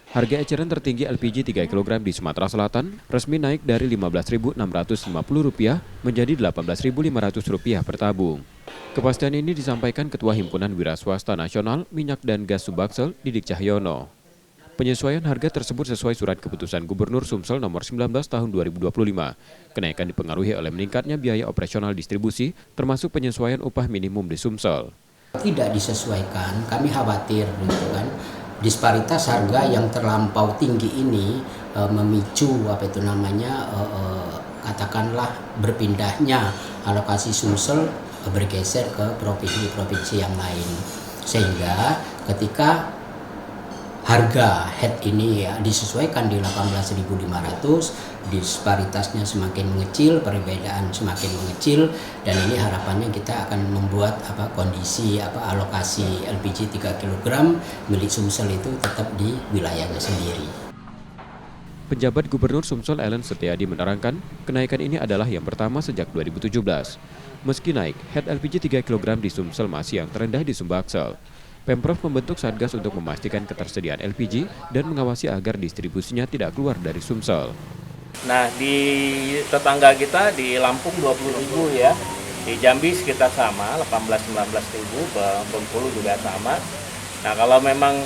Harga eceran tertinggi LPG 3 kg di Sumatera Selatan resmi naik dari Rp15.650 menjadi Rp18.500 per tabung. Kepastian ini disampaikan Ketua Himpunan Wira Swasta Nasional Minyak dan Gas Subaksel, Didik Cahyono. Penyesuaian harga tersebut sesuai surat keputusan Gubernur Sumsel nomor 19 tahun 2025. Kenaikan dipengaruhi oleh meningkatnya biaya operasional distribusi, termasuk penyesuaian upah minimum di Sumsel. Tidak disesuaikan, kami khawatir gitu kan. Disparitas harga yang terlampau tinggi ini memicu katakanlah berpindahnya alokasi Sumsel bergeser ke provinsi-provinsi yang lain, sehingga ketika harga head ini disesuaikan di 18.500, disparitasnya semakin mengecil, perbedaan semakin mengecil, dan ini harapannya kita akan membuat kondisi alokasi LPG 3 kg milik Sumsel itu tetap di wilayahnya sendiri. Penjabat Gubernur Sumsel Ellen Setiadi menerangkan, kenaikan ini adalah yang pertama sejak 2017. Meski naik, head LPG 3 kg di Sumsel masih yang terendah di Sumbaksel. Pemprov membentuk Satgas untuk memastikan ketersediaan LPG dan mengawasi agar distribusinya tidak keluar dari Sumsel. Nah, di tetangga kita di Lampung 20.000 ya, di Jambi sekitar sama, 18-19.000, Bengkulu juga sama. Nah, kalau memang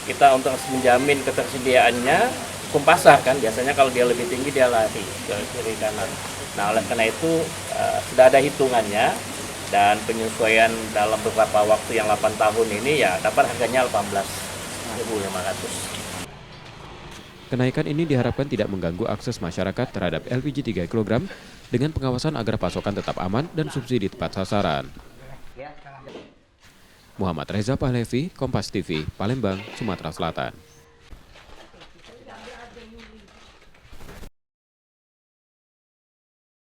kita untuk menjamin ketersediaannya, hukum pasar kan, biasanya kalau dia lebih tinggi dia lari ke kiri kanan. Nah, oleh karena itu sudah ada hitungannya, dan penyesuaian dalam beberapa waktu yang 8 tahun ini ya dapat harganya 18.500. Kenaikan ini diharapkan tidak mengganggu akses masyarakat terhadap LPG 3 kg dengan pengawasan agar pasokan tetap aman dan subsidi tepat sasaran. Muhammad Reza Pahlevi, Kompas TV, Palembang, Sumatera Selatan.